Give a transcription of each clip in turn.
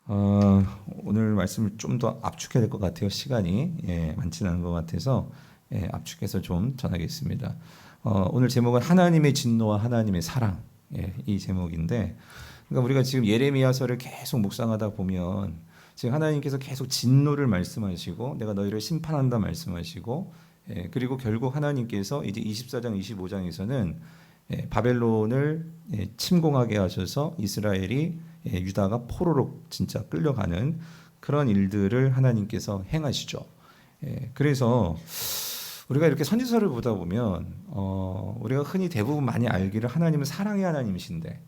오늘 말씀을 좀 더 압축해야 될 것 같아요. 시간이 많지는 않은 것 같아서 압축해서 좀 전하겠습니다. 오늘 제목은 하나님의 진노와 하나님의 사랑, 이 제목인데, 그러니까 우리가 지금 예레미야서를 계속 묵상하다 보면 지금 하나님께서 계속 진노를 말씀하시고 내가 너희를 심판한다 말씀하시고, 그리고 결국 하나님께서 이제 24장 25장에서는 바벨론을 침공하게 하셔서 이스라엘이 유다가 포로로 진짜 끌려가는 그런 일들을 하나님께서 행하시죠. 그래서 우리가 이렇게 선지서를 보다 보면 우리가 흔히 대부분 많이 알기를 하나님은 사랑의 하나님이신데,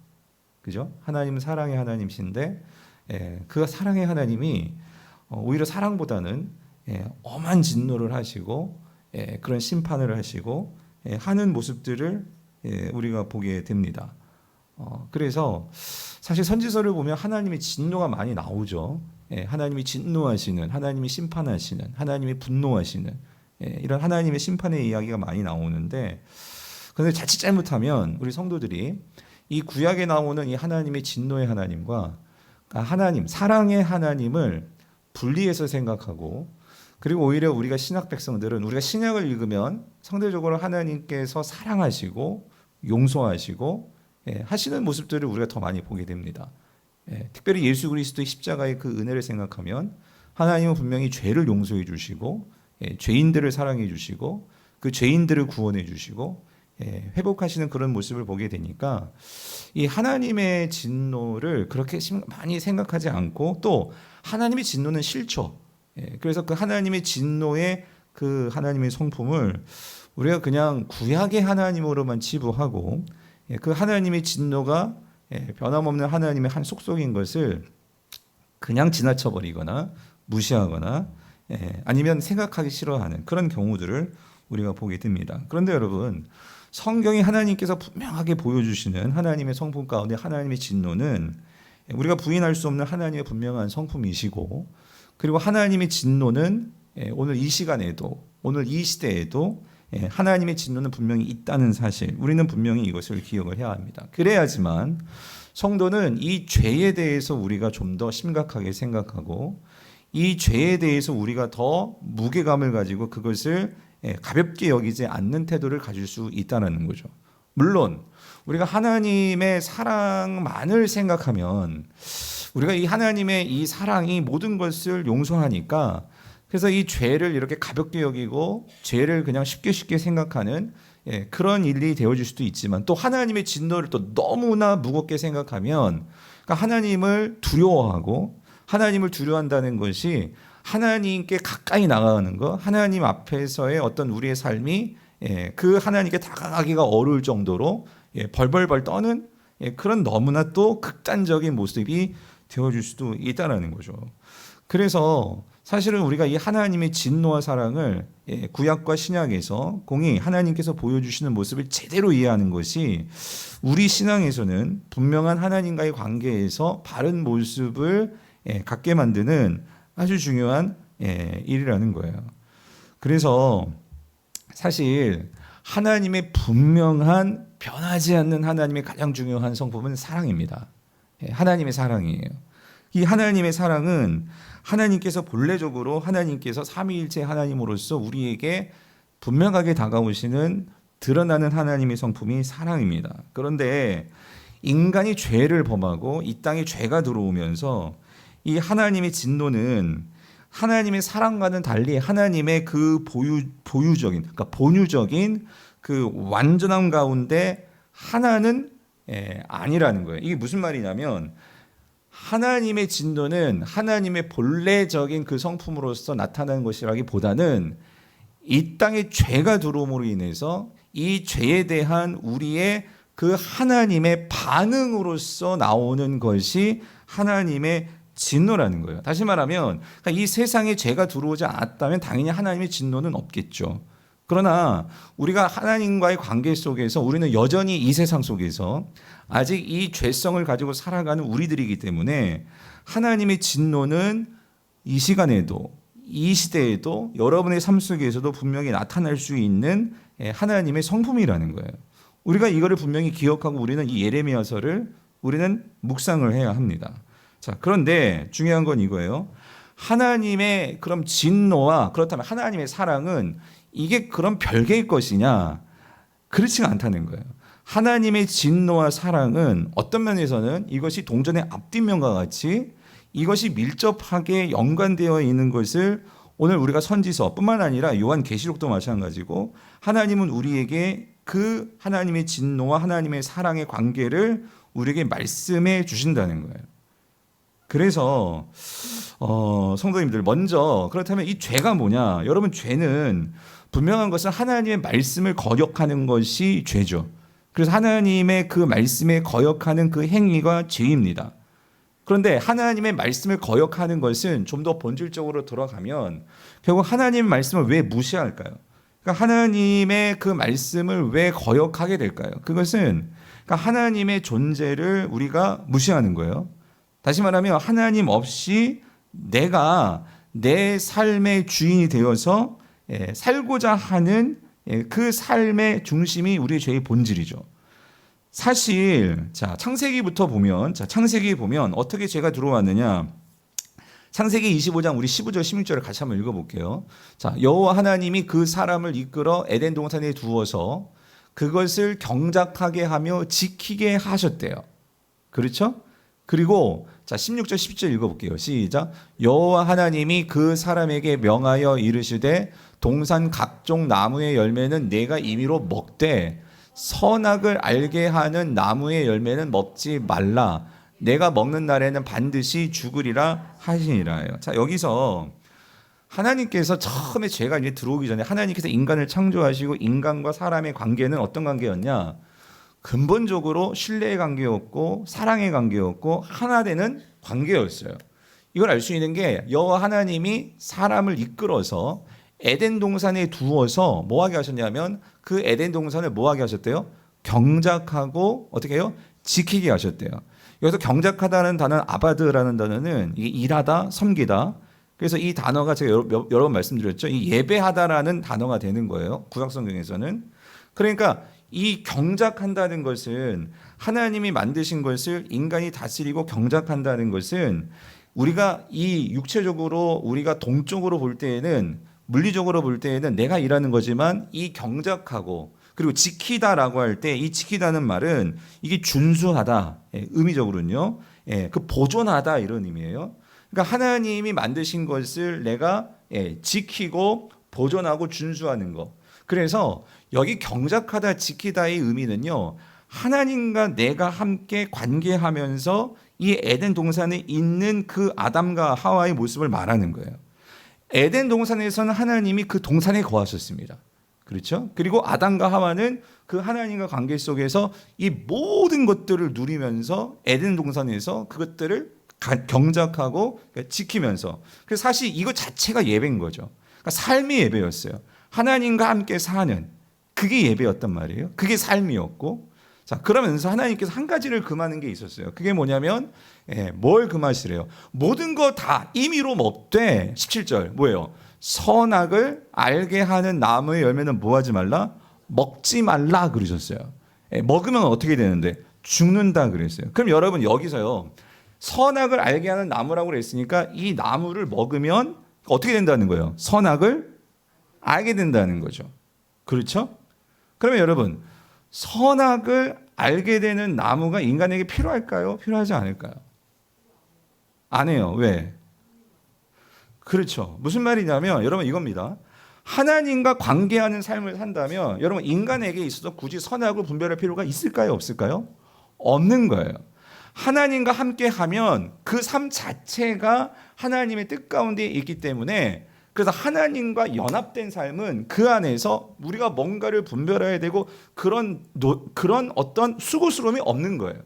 그죠? 하나님은 사랑의 하나님이신데 그 사랑의 하나님이 오히려 사랑보다는 엄한 진노를 하시고 그런 심판을 하시고 하는 모습들을 우리가 보게 됩니다. 그래서 사실 선지서를 보면 하나님의 진노가 많이 나오죠. 하나님이 진노하시는, 하나님이 심판하시는, 하나님이 분노하시는 이런 하나님의 심판의 이야기가 많이 나오는데, 그런데 자칫 잘못하면 우리 성도들이 이 구약에 나오는 이 하나님의 진노의 하나님과 하나님, 사랑의 하나님을 분리해서 생각하고, 그리고 오히려 우리가 신약 백성들은 우리가 신약을 읽으면 상대적으로 하나님께서 사랑하시고 용서하시고 하시는 모습들을 우리가 더 많이 보게 됩니다. 특별히 예수 그리스도의 십자가의 그 은혜를 생각하면 하나님은 분명히 죄를 용서해 주시고 죄인들을 사랑해 주시고 그 죄인들을 구원해 주시고 회복하시는 그런 모습을 보게 되니까 이 하나님의 진노를 그렇게 많이 생각하지 않고, 또 하나님의 진노는 싫죠. 그래서 그 하나님의 진노의 그 하나님의 성품을 우리가 그냥 구약의 하나님으로만 치부하고 그 하나님의 진노가 변함없는 하나님의 한 속성인 것을 그냥 지나쳐버리거나 무시하거나 아니면 생각하기 싫어하는 그런 경우들을 우리가 보게 됩니다. 그런데 여러분, 성경이 하나님께서 분명하게 보여주시는 하나님의 성품 가운데 하나님의 진노는 우리가 부인할 수 없는 하나님의 분명한 성품이시고, 그리고 하나님의 진노는 오늘 이 시간에도, 오늘 이 시대에도 하나님의 진노는 분명히 있다는 사실, 우리는 분명히 이것을 기억을 해야 합니다. 그래야지만 성도는 이 죄에 대해서 우리가 좀 더 심각하게 생각하고 이 죄에 대해서 우리가 더 무게감을 가지고 그것을 가볍게 여기지 않는 태도를 가질 수 있다는 거죠. 물론 우리가 하나님의 사랑만을 생각하면 우리가 이 하나님의 이 사랑이 모든 것을 용서하니까, 그래서 이 죄를 이렇게 가볍게 여기고 죄를 그냥 쉽게 생각하는 그런 일이 되어질 수도 있지만, 또 하나님의 진노를 또 너무나 무겁게 생각하면, 그러니까 하나님을 두려워하고 하나님을 두려워한다는 것이 하나님께 가까이 나가는 것, 하나님 앞에서의 어떤 우리의 삶이 그 하나님께 다가가기가 어려울 정도로 벌벌벌 떠는 그런 너무나 또 극단적인 모습이 되어줄 수도 있다는 거죠. 그래서 사실은 우리가 이 하나님의 진노와 사랑을 구약과 신약에서 공히 하나님께서 보여주시는 모습을 제대로 이해하는 것이 우리 신앙에서는 분명한 하나님과의 관계에서 바른 모습을 갖게 만드는 아주 중요한 일이라는 거예요. 그래서 사실 하나님의 분명한 변하지 않는 하나님의 가장 중요한 성품은 사랑입니다. 하나님의 사랑이에요. 이 하나님의 사랑은 하나님께서 본래적으로 하나님께서 삼위일체 하나님으로서 우리에게 분명하게 다가오시는 드러나는 하나님의 성품이 사랑입니다. 그런데 인간이 죄를 범하고 이 땅에 죄가 들어오면서 이 하나님의 진노는 하나님의 사랑과는 달리 하나님의 그 보유적인, 그러니까 본유적인 그 완전함 가운데 하나는 아니라는 거예요. 이게 무슨 말이냐면, 하나님의 진노는 하나님의 본래적인 그 성품으로서 나타나는 것이라기보다는 이 땅에 죄가 들어옴으로 인해서 이 죄에 대한 우리의 그 하나님의 반응으로서 나오는 것이 하나님의 진노라는 거예요. 다시 말하면 이 세상에 죄가 들어오지 않았다면 당연히 하나님의 진노는 없겠죠. 그러나 우리가 하나님과의 관계 속에서 우리는 여전히 이 세상 속에서 아직 이 죄성을 가지고 살아가는 우리들이기 때문에 하나님의 진노는 이 시간에도, 이 시대에도, 여러분의 삶 속에서도 분명히 나타날 수 있는 하나님의 성품이라는 거예요. 우리가 이거를 분명히 기억하고 우리는 이 예레미야서를 우리는 묵상을 해야 합니다. 자, 그런데 중요한 건 이거예요. 하나님의 그럼 진노와 그렇다면 하나님의 사랑은 이게 그럼 별개의 것이냐? 그렇지가 않다는 거예요. 하나님의 진노와 사랑은 어떤 면에서는 이것이 동전의 앞뒷면과 같이 이것이 밀접하게 연관되어 있는 것을 오늘 우리가 선지서뿐만 아니라 요한계시록도 마찬가지고 하나님은 우리에게 그 하나님의 진노와 하나님의 사랑의 관계를 우리에게 말씀해 주신다는 거예요. 그래서 성도님들 먼저 그렇다면 이 죄가 뭐냐? 여러분 죄는 분명한 것은 하나님의 말씀을 거역하는 것이 죄죠. 그래서 하나님의 그 말씀에 거역하는 그 행위가 죄입니다. 그런데 하나님의 말씀을 거역하는 것은 좀 더 본질적으로 들어가면 결국 하나님의 말씀을 왜 무시할까요? 그러니까 하나님의 그 말씀을 왜 거역하게 될까요? 그것은 그러니까 하나님의 존재를 우리가 무시하는 거예요. 다시 말하면 하나님 없이 내가 내 삶의 주인이 되어서 살고자 하는 그 삶의 중심이 우리의 죄의 본질이죠. 사실 자 창세기부터 보면 창세기 보면 어떻게 죄가 들어왔느냐. 창세기 25장 우리 15절 16절을 같이 한번 읽어볼게요. 자, 여호와 하나님이 그 사람을 이끌어 에덴 동산에 두어서 그것을 경작하게 하며 지키게 하셨대요. 그렇죠? 그리고 자 16절 17절 읽어볼게요. 시작. 여호와 하나님이 그 사람에게 명하여 이르시되 동산 각종 나무의 열매는 내가 임의로 먹되 선악을 알게 하는 나무의 열매는 먹지 말라. 내가 먹는 날에는 반드시 죽으리라 하시니라요. 자, 여기서 하나님께서 처음에 죄가 이제 들어오기 전에 하나님께서 인간을 창조하시고 인간과 사람의 관계는 어떤 관계였냐? 근본적으로 신뢰의 관계였고 사랑의 관계였고 하나 되는 관계였어요. 이걸 알 수 있는 게 여호와 하나님이 사람을 이끌어서 에덴 동산에 두어서 뭐하게 하셨냐면 그 에덴 동산을 뭐하게 하셨대요? 경작하고 어떻게 해요? 지키게 하셨대요. 여기서 경작하다는 단어는 아바드라는 단어는 이게 일하다, 섬기다. 그래서 이 단어가 제가 여러 번 말씀드렸죠. 이 예배하다라는 단어가 되는 거예요. 구약성경에서는. 그러니까 이 경작한다는 것은 하나님이 만드신 것을 인간이 다스리고 경작한다는 것은 우리가 이 육체적으로 우리가 동적으로 볼 때에는 물리적으로 볼 때에는 내가 일하는 거지만 이 경작하고 그리고 지키다라고 할 때 이 지키다는 말은 이게 준수하다 의미적으로는요. 그 보존하다 이런 의미예요. 그러니까 하나님이 만드신 것을 내가 지키고 보존하고 준수하는 것. 그래서 여기 경작하다 지키다의 의미는요. 하나님과 내가 함께 관계하면서 이 에덴 동산에 있는 그 아담과 하와의 모습을 말하는 거예요. 에덴 동산에서는 하나님이 그 동산에 거하셨습니다. 그렇죠? 그리고 아담과 하와는 그 하나님과 관계 속에서 이 모든 것들을 누리면서 에덴 동산에서 그것들을 경작하고 지키면서 그래서 사실 이거 자체가 예배인 거죠. 그러니까 삶의 예배였어요. 하나님과 함께 사는 그게 예배였단 말이에요. 그게 삶이었고 자 그러면서 하나님께서 한 가지를 금하는 게 있었어요. 그게 뭐냐면 뭘 금하시래요? 모든 거 다 임의로 먹되 17절 뭐예요? 선악을 알게 하는 나무의 열매는 뭐 하지 말라? 먹지 말라 그러셨어요. 먹으면 어떻게 되는데? 죽는다 그랬어요. 그럼 여러분 여기서요. 선악을 알게 하는 나무라고 그랬으니까 이 나무를 먹으면 어떻게 된다는 거예요? 선악을 알게 된다는 거죠. 그렇죠? 그러면 여러분 선악을 알게 되는 나무가 인간에게 필요할까요? 필요하지 않을까요? 안 해요. 왜? 그렇죠. 무슨 말이냐면 여러분 이겁니다. 하나님과 관계하는 삶을 산다면 여러분 인간에게 있어서 굳이 선악을 분별할 필요가 있을까요? 없을까요? 없는 거예요. 하나님과 함께하면 그 삶 자체가 하나님의 뜻 가운데 있기 때문에 그래서 하나님과 연합된 삶은 그 안에서 우리가 뭔가를 분별해야 되고 그런 어떤 수고스러움이 없는 거예요.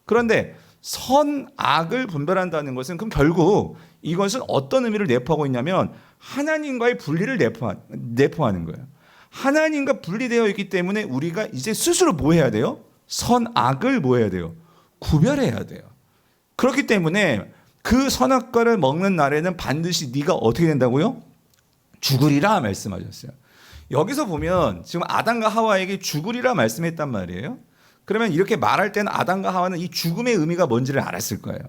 그런데 선악을 분별한다는 것은 그럼 결국 이것은 어떤 의미를 내포하고 있냐면 하나님과의 분리를 내포하는 거예요. 하나님과 분리되어 있기 때문에 우리가 이제 스스로 뭐 해야 돼요? 선악을 뭐 해야 돼요? 구별해야 돼요. 그렇기 때문에 그 선악과를 먹는 날에는 반드시 네가 어떻게 된다고요? 죽으리라 말씀하셨어요. 여기서 보면 지금 아담과 하와에게 죽으리라 말씀했단 말이에요. 그러면 이렇게 말할 때는 아담과 하와는 이 죽음의 의미가 뭔지를 알았을 거예요.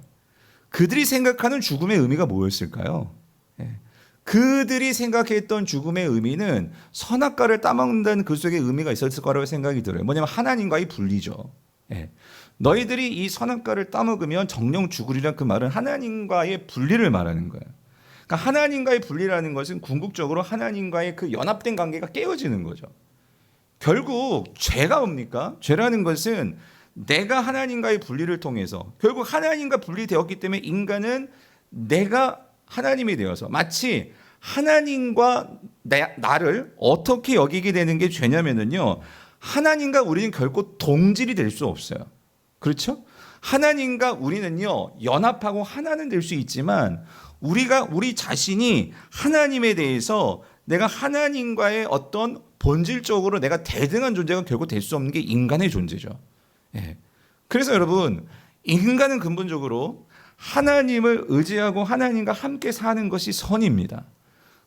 그들이 생각하는 죽음의 의미가 뭐였을까요? 예. 그들이 생각했던 죽음의 의미는 선악과를 따먹는다는 그 속에 의미가 있었을 거라고 생각이 들어요. 뭐냐면 하나님과의 분리죠. 예. 너희들이 이 선악과를 따먹으면 정령 죽으리란 그 말은 하나님과의 분리를 말하는 거예요. 그러니까 하나님과의 분리라는 것은 궁극적으로 하나님과의 그 연합된 관계가 깨어지는 거죠. 결국 죄가 뭡니까? 죄라는 것은 내가 하나님과의 분리를 통해서 결국 하나님과 분리되었기 때문에 인간은 내가 하나님이 되어서 마치 하나님과 나를 어떻게 여기게 되는 게 죄냐면요. 하나님과 우리는 결코 동질이 될 수 없어요. 그렇죠? 하나님과 우리는요, 연합하고 하나는 될 수 있지만 우리 자신이 하나님에 대해서 내가 하나님과의 어떤 본질적으로 내가 대등한 존재가 결국 될 수 없는 게 인간의 존재죠. 예. 그래서 여러분, 인간은 근본적으로 하나님을 의지하고 하나님과 함께 사는 것이 선입니다.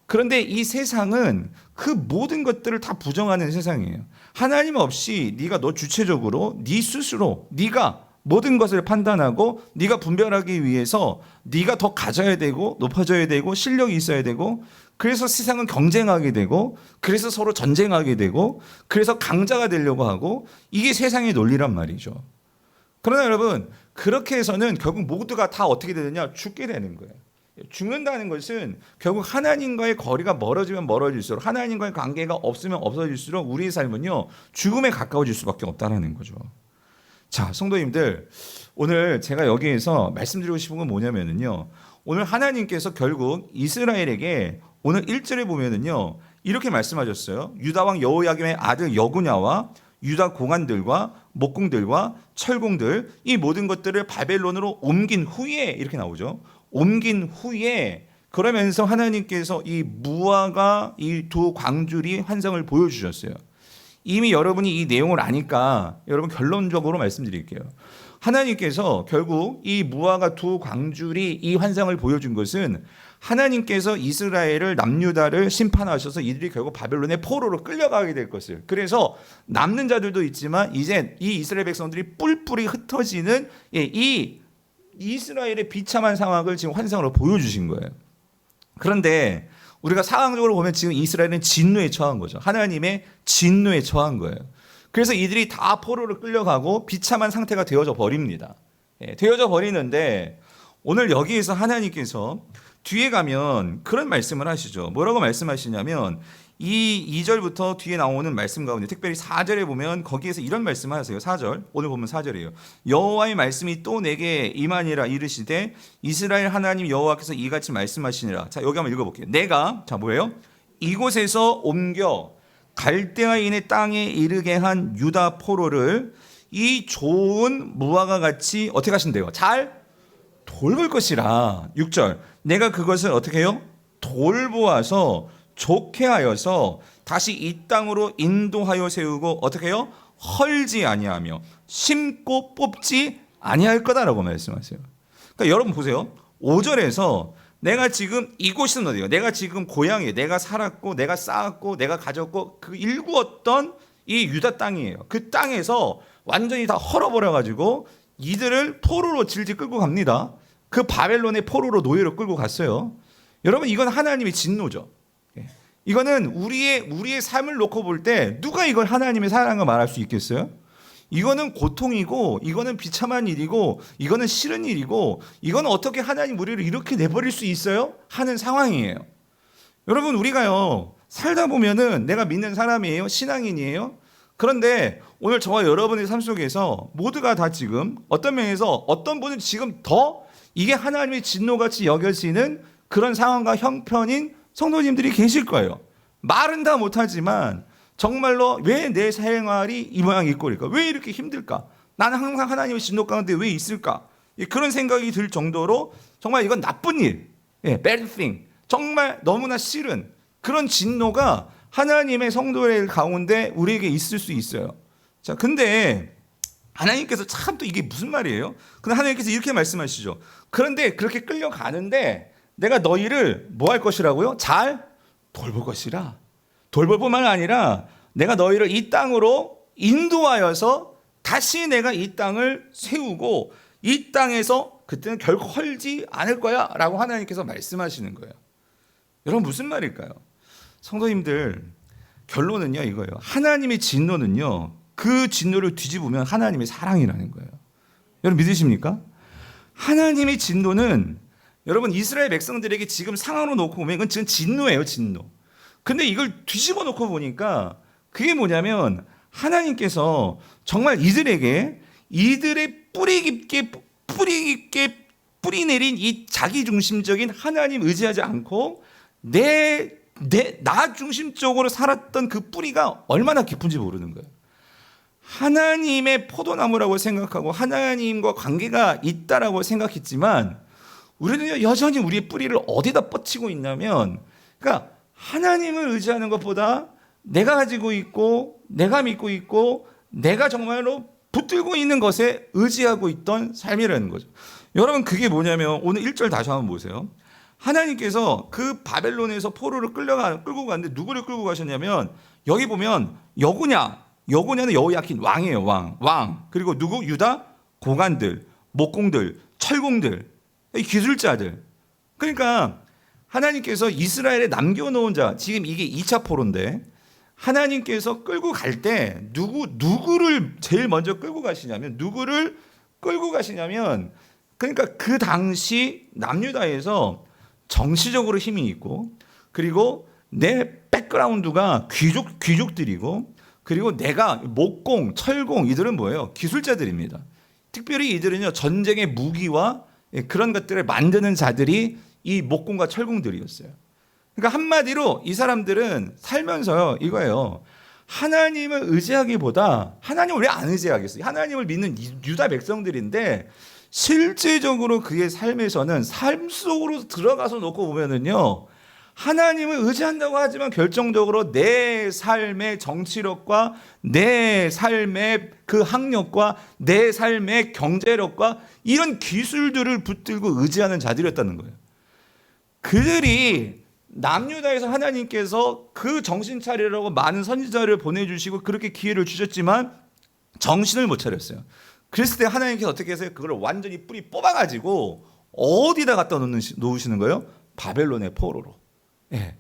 그런데 이 세상은 그 모든 것들을 다 부정하는 세상이에요. 하나님 없이 네가 너 주체적으로 네 스스로 네가 모든 것을 판단하고 네가 분별하기 위해서 네가 더 가져야 되고 높아져야 되고 실력이 있어야 되고 그래서 세상은 경쟁하게 되고 그래서 서로 전쟁하게 되고 그래서 강자가 되려고 하고 이게 세상의 논리란 말이죠. 그러나 여러분 그렇게 해서는 결국 모두가 다 어떻게 되느냐 죽게 되는 거예요. 죽는다는 것은 결국 하나님과의 거리가 멀어지면 멀어질수록 하나님과의 관계가 없으면 없어질수록 우리의 삶은요 죽음에 가까워질 수밖에 없다는 거죠. 자, 성도님들, 오늘 제가 여기에서 말씀드리고 싶은 건 뭐냐면요. 오늘 하나님께서 결국 이스라엘에게 오늘 1절에 보면은요. 이렇게 말씀하셨어요. 유다 왕 여호야김의 아들 여구냐와 유다 공안들과 목공들과 철공들 이 모든 것들을 바벨론으로 옮긴 후에 이렇게 나오죠. 옮긴 후에 그러면서 하나님께서 이 무화과 이 두 광줄이 환상을 보여주셨어요. 이미 여러분이 이 내용을 아니까 여러분 결론적으로 말씀드릴게요. 하나님께서 결국 이 무화과 두 광줄이 이 환상을 보여준 것은 하나님께서 이스라엘을 남유다를 심판하셔서 이들이 결국 바벨론의 포로로 끌려가게 될 것을 그래서 남는 자들도 있지만 이제 이 이스라엘 백성들이 뿔뿔이 흩어지는 이 이스라엘의 비참한 상황을 지금 환상으로 보여주신 거예요. 그런데 우리가 상황적으로 보면 지금 이스라엘은 진노에 처한 거죠. 하나님의 진노에 처한 거예요. 그래서 이들이 다 포로로 끌려가고 비참한 상태가 되어져 버립니다. 되어져 버리는데 오늘 여기에서 하나님께서 뒤에 가면 그런 말씀을 하시죠. 뭐라고 말씀하시냐면 이 2절부터 뒤에 나오는 말씀 가운데 특별히 4절에 보면 거기에서 이런 말씀을 하세요. 4절 오늘 보면 4절이에요. 여호와의 말씀이 또 내게 임하니라 이르시되 이스라엘 하나님 여호와께서 이같이 말씀하시니라. 자 여기 한번 읽어볼게요. 내가 자 뭐예요? 이곳에서 옮겨 갈대아인의 땅에 이르게 한 유다 포로를 이 좋은 무화과 같이 어떻게 하신대요? 잘 돌볼 것이라. 6절 내가 그것을 어떻게 해요? 돌보아서 좋게 하여서 다시 이 땅으로 인도하여 세우고 어떻게 해요? 헐지 아니하며 심고 뽑지 아니할 거다라고 말씀하세요. 그러니까 여러분 보세요. 5절에서 내가 지금 이곳은 어디예요? 내가 지금 고향이에요. 내가 살았고 내가 쌓았고 내가 가졌고 그 일구었던 이 유다 땅이에요. 그 땅에서 완전히 다 헐어버려가지고 이들을 포로로 질질 끌고 갑니다. 그 바벨론의 포로로 노예로 끌고 갔어요. 여러분 이건 하나님의 진노죠. 이거는 우리의 삶을 놓고 볼 때 누가 이걸 하나님의 사랑을 말할 수 있겠어요? 이거는 고통이고 이거는 비참한 일이고 이거는 싫은 일이고 이거는 어떻게 하나님 우리를 이렇게 내버릴 수 있어요? 하는 상황이에요. 여러분 우리가요 살다 보면은 내가 믿는 사람이에요? 신앙인이에요? 그런데 오늘 저와 여러분의 삶 속에서 모두가 다 지금 어떤 면에서 어떤 분은 지금 더 이게 하나님의 진노같이 여겨지는 그런 상황과 형편인 성도님들이 계실 거예요. 말은 다 못하지만 정말로 왜 내 생활이 이 모양 이 꼴일까? 왜 이렇게 힘들까? 나는 항상 하나님의 진노 가운데 왜 있을까? 그런 생각이 들 정도로 정말 이건 나쁜 일, bad thing, 정말 너무나 싫은 그런 진노가 하나님의 성도의 가운데 우리에게 있을 수 있어요. 자, 근데 하나님께서 참 또 이게 무슨 말이에요? 근데 하나님께서 이렇게 말씀하시죠. 그런데 그렇게 끌려가는데 내가 너희를 뭐 할 것이라고요? 잘 돌볼 것이라. 돌볼 뿐만 아니라 내가 너희를 이 땅으로 인도하여서 다시 내가 이 땅을 세우고 이 땅에서 그때는 결코 헐지 않을 거야 라고 하나님께서 말씀하시는 거예요. 여러분 무슨 말일까요? 성도님들, 결론은요 이거예요. 하나님의 진노는요, 그 진노를 뒤집으면 하나님의 사랑이라는 거예요. 여러분 믿으십니까? 하나님의 진노는 여러분 이스라엘 백성들에게 지금 상황으로 놓고 보면 이건 지금 진노예요, 진노. 근데 이걸 뒤집어 놓고 보니까 그게 뭐냐면 하나님께서 정말 이들에게 이들의 뿌리 깊게 뿌리 내린 이 자기중심적인 하나님 의지하지 않고 나 중심적으로 살았던 그 뿌리가 얼마나 깊은지 모르는 거예요. 하나님의 포도나무라고 생각하고 하나님과 관계가 있다라고 생각했지만 우리는 여전히 우리의 뿌리를 어디다 뻗치고 있냐면, 그러니까 하나님을 의지하는 것보다 내가 가지고 있고 내가 믿고 있고 내가 정말로 붙들고 있는 것에 의지하고 있던 삶이라는 거죠. 여러분 그게 뭐냐면 오늘 1절 다시 한번 보세요. 하나님께서 그 바벨론에서 포로를 끌고 갔는데 누구를 끌고 가셨냐면, 여기 보면 여고냐는 여호야킨 왕이에요. 왕. 그리고 누구? 유다 고관들, 목공들, 철공들, 이 기술자들. 그러니까 하나님께서 이스라엘에 남겨놓은 자, 지금 이게 2차 포로인데 하나님께서 끌고 갈 때 누구를 제일 먼저 끌고 가시냐면, 그러니까 그 당시 남유다에서 정치적으로 힘이 있고, 그리고 내 백그라운드가 귀족들이고, 그리고 내가 목공, 철공, 이들은 뭐예요? 기술자들입니다. 특별히 이들은요 전쟁의 무기와 그런 것들을 만드는 자들이 이 목공과 철공들이었어요. 그러니까 한마디로 이 사람들은 살면서요 이거예요. 하나님을 의지하기보다, 하나님을 왜 안 의지하겠어요? 하나님을 믿는 유다 백성들인데 실제적으로 그의 삶에서는 삶 속으로 들어가서 놓고 보면은요, 하나님을 의지한다고 하지만 결정적으로 내 삶의 정치력과 내 삶의 그 학력과 내 삶의 경제력과 이런 기술들을 붙들고 의지하는 자들이었다는 거예요. 그들이 남유다에서 하나님께서 그 정신 차리라고 많은 선지자를 보내주시고 그렇게 기회를 주셨지만 정신을 못 차렸어요. 그랬을 때 하나님께서 어떻게 해서요? 그걸 완전히 뿌리 뽑아가지고 어디다 갖다 놓으시는 거예요? 바벨론의 포로로. 예.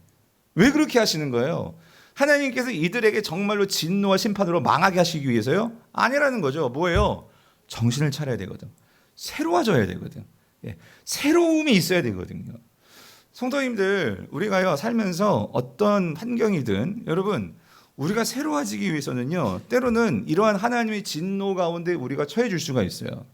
왜 그렇게 하시는 거예요? 하나님께서 이들에게 정말로 진노와 심판으로 망하게 하시기 위해서요? 아니라는 거죠. 뭐예요? 정신을 차려야 되거든. 새로워져야 되거든. 예. 새로움이 있어야 되거든요. 성도님들, 우리가요 살면서 어떤 환경이든 여러분 우리가 새로워지기 위해서는요 때로는 이러한 하나님의 진노 가운데 우리가 처해질 수가 있어요.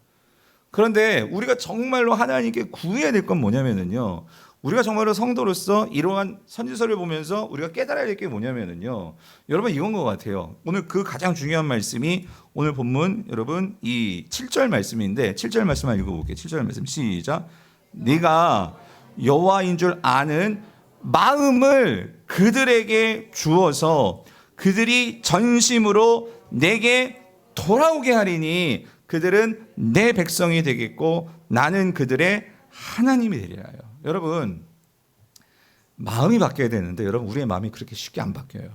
그런데 우리가 정말로 하나님께 구해야 될 건 뭐냐면은요, 우리가 정말로 성도로서 이러한 선지서를 보면서 우리가 깨달아야 될 게 뭐냐면은요, 여러분 이건 것 같아요. 오늘 그 가장 중요한 말씀이 오늘 본문 여러분 이 7절 말씀인데 7절 말씀만 읽어볼게요. 7절 말씀 시작. 네가 여호와인 줄 아는 마음을 그들에게 주어서 그들이 전심으로 내게 돌아오게 하리니 그들은 내 백성이 되겠고 나는 그들의 하나님이 되리라요. 여러분 마음이 바뀌어야 되는데 여러분 우리의 마음이 그렇게 쉽게 안 바뀌어요.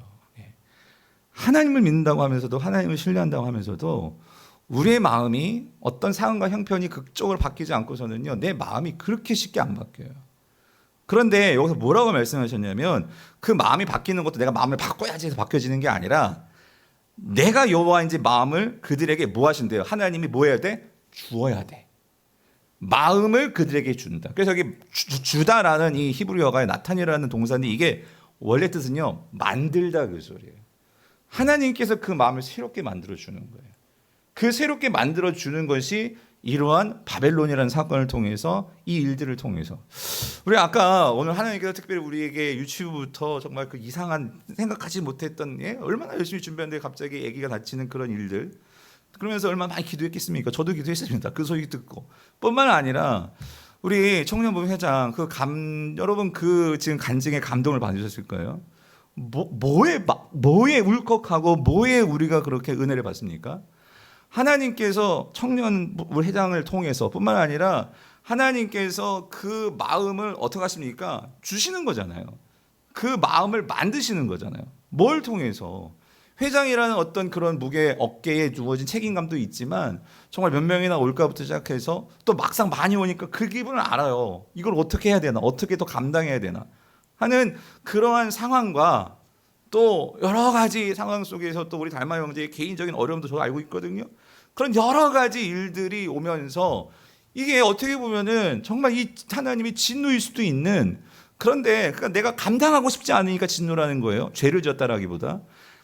하나님을 믿는다고 하면서도 하나님을 신뢰한다고 하면서도 우리의 마음이 어떤 상황과 형편이 극적으로 바뀌지 않고서는요 내 마음이 그렇게 쉽게 안 바뀌어요. 그런데 여기서 뭐라고 말씀하셨냐면 그 마음이 바뀌는 것도 내가 마음을 바꿔야지 해서 바뀌어지는 게 아니라 내가 여호와인지 마음을 그들에게 뭐 하신대요? 하나님이 뭐 해야 돼? 주어야 돼. 마음을 그들에게 준다. 그래서 여기 주다라는 이 히브리어가 나탄이라는 동사인데 이게 원래 뜻은요 만들다 그 소리예요. 하나님께서 그 마음을 새롭게 만들어 주는 거예요. 그 새롭게 만들어 주는 것이 이러한 바벨론이라는 사건을 통해서 이 일들을 통해서 우리 아까 오늘 하나님께서 특별히 우리에게 유치부부터 정말 그 이상한 생각하지 못했던 얼마나 열심히 준비했는데 갑자기 아기가 다치는 그런 일들, 그러면서 얼마나 많이 기도했겠습니까? 저도 기도했습니다. 그 소리 듣고 뿐만 아니라 우리 청년부 회장 여러분 그 지금 간증에 감동을 받으셨을 거예요. 뭐에 울컥하고 뭐에 우리가 그렇게 은혜를 받습니까? 하나님께서 청년부 회장을 통해서 뿐만 아니라 하나님께서 그 마음을 어떻게 하십니까? 주시는 거잖아요. 그 마음을 만드시는 거잖아요. 뭘 통해서? 회장이라는 어떤 그런 무게 어깨에 주어진 책임감도 있지만 정말 몇 명이나 올까부터 시작해서 또 막상 많이 오니까 그 기분을 알아요. 이걸 어떻게 해야 되나, 어떻게 더 감당해야 되나 하는 그러한 상황과 또 여러 가지 상황 속에서 또 우리 달마 형제의 개인적인 어려움도 저도 알고 있거든요. 그런 여러 가지 일들이 오면서 이게 어떻게 보면은 정말 이 하나님이 진노일 수도 있는, 그런데 그러니까 내가 감당하고 싶지 않으니까 진노라는 거예요. 죄를 졌다라기보다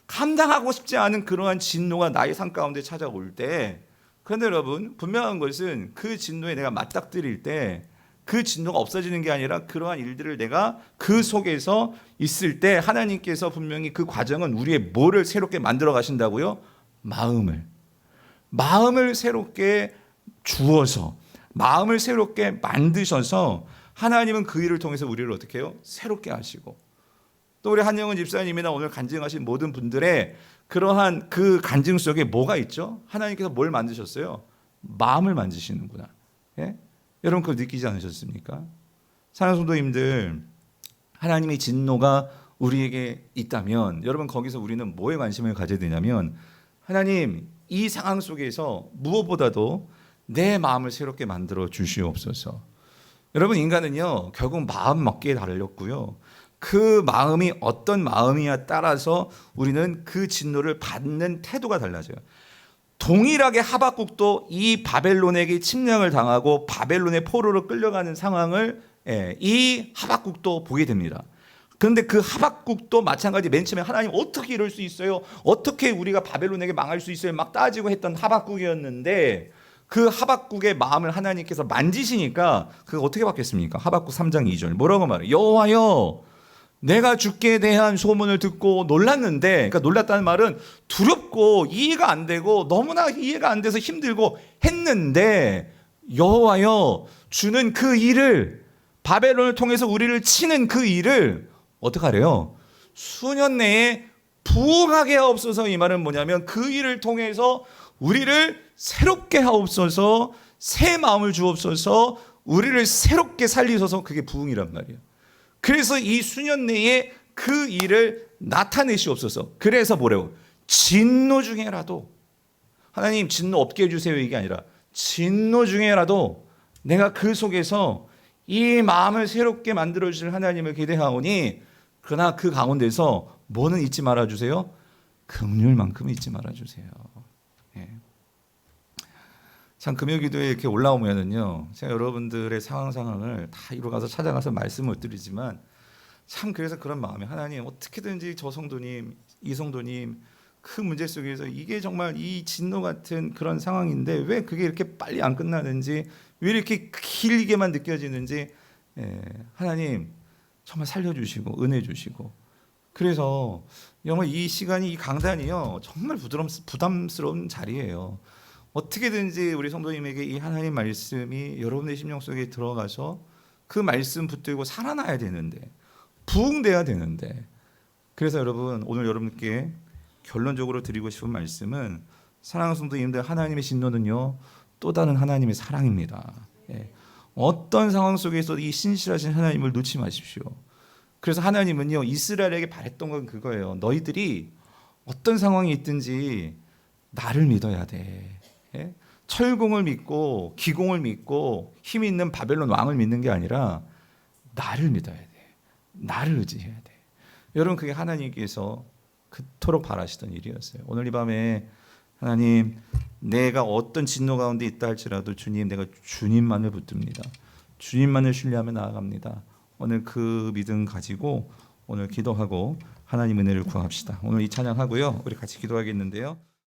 감당하고 싶지 않은 그러한 진노가 나의 삶 가운데 찾아올 때, 그런데 여러분 분명한 것은 그 진노에 내가 맞닥뜨릴 때 그 진노가 없어지는 게 아니라 그러한 일들을 내가 그 속에서 있을 때 하나님께서 분명히 그 과정은 우리의 뭐를 새롭게 만들어 가신다고요? 마음을 새롭게 주어서, 마음을 새롭게 만드셔서 하나님은 그 일을 통해서 우리를 어떻게 해요? 새롭게 하시고, 또 우리 한영은 집사님이나 오늘 간증하신 모든 분들의 그러한 그 간증 속에 뭐가 있죠? 하나님께서 뭘 만드셨어요? 마음을 만드시는구나. 예? 여러분 그걸 느끼지 않으셨습니까? 사랑하는 성도님들, 하나님의 진노가 우리에게 있다면 여러분 거기서 우리는 뭐에 관심을 가져야 되냐면, 하나님 이 상황 속에서 무엇보다도 내 마음을 새롭게 만들어 주시옵소서. 여러분 인간은요 결국 마음 먹기에 달렸고요, 그 마음이 어떤 마음이냐에 따라서 우리는 그 진노를 받는 태도가 달라져요. 동일하게 하박국도 이 바벨론에게 침략을 당하고 바벨론의 포로로 끌려가는 상황을 이 하박국도 보게 됩니다. 그런데 그 하박국도 마찬가지, 맨 처음에 하나님 어떻게 이럴 수 있어요? 어떻게 우리가 바벨론에게 망할 수 있어요? 막 따지고 했던 하박국이었는데, 그 하박국의 마음을 하나님께서 만지시니까 그가 어떻게 바뀌었습니까? 하박국 3장 2절 뭐라고 말해요? 여호와여, 내가 주께 대한 소문을 듣고 놀랐는데, 그러니까 놀랐다는 말은 두렵고 이해가 안 되고 너무나 이해가 안 돼서 힘들고 했는데, 여호와여, 주는 그 일을, 바벨론을 통해서 우리를 치는 그 일을 어떻게 하래요? 수년 내에 부응하게 하옵소서. 이 말은 뭐냐면 그 일을 통해서 우리를 새롭게 하옵소서, 새 마음을 주옵소서, 우리를 새롭게 살리소서. 그게 부응이란 말이에요. 그래서 이 수년 내에 그 일을 나타내시옵소서. 그래서 뭐래요? 진노 중에라도, 하나님 진노 없게 해주세요 이게 아니라 진노 중에라도 내가 그 속에서 이 마음을 새롭게 만들어주실 하나님을 기대하오니, 그러나 그 가운데서 뭐는 잊지 말아주세요? 긍휼만큼은 잊지 말아주세요. 예. 참 금요기도에 이렇게 올라오면은요, 제가 여러분들의 상황을 다 이루 가서 찾아가서 말씀을 드리지만, 참 그래서 그런 마음이, 하나님 어떻게든지 저 성도님, 이 성도님 그 문제 속에서 이게 정말 이 진노 같은 그런 상황인데 왜 그게 이렇게 빨리 안 끝나는지, 왜 이렇게 길게만 느껴지는지, 하나님 정말 살려주시고 은혜 주시고. 그래서 정말 이 시간이, 이 강단이요 정말 부담스러운 자리예요. 어떻게든지 우리 성도님에게 이 하나님 말씀이 여러분의 심령 속에 들어가서 그 말씀 붙들고 살아나야 되는데, 부흥돼야 되는데. 그래서 여러분 오늘 여러분께 결론적으로 드리고 싶은 말씀은, 사랑하는 성도님들, 하나님의 진노는요 또 다른 하나님의 사랑입니다. 예. 어떤 상황 속에서 이 신실하신 하나님을 놓지 마십시오. 그래서 하나님은요 이스라엘에게 바랬던 건 그거예요. 너희들이 어떤 상황이 있든지 나를 믿어야 돼. 예? 철공을 믿고 기공을 믿고 힘 있는 바벨론 왕을 믿는 게 아니라 나를 믿어야 돼. 나를 의지해야 돼. 여러분 그게 하나님께서 그토록 바라시던 일이었어요. 오늘 이 밤에 하나님, 내가 어떤 진노 가운데 있다 할지라도 주님, 내가 주님만을 붙듭니다. 주님만을 신뢰하며 나아갑니다. 오늘 그 믿음 가지고 오늘 기도하고 하나님 은혜를 구합시다. 오늘 이 찬양하고요 우리 같이 기도하겠는데요.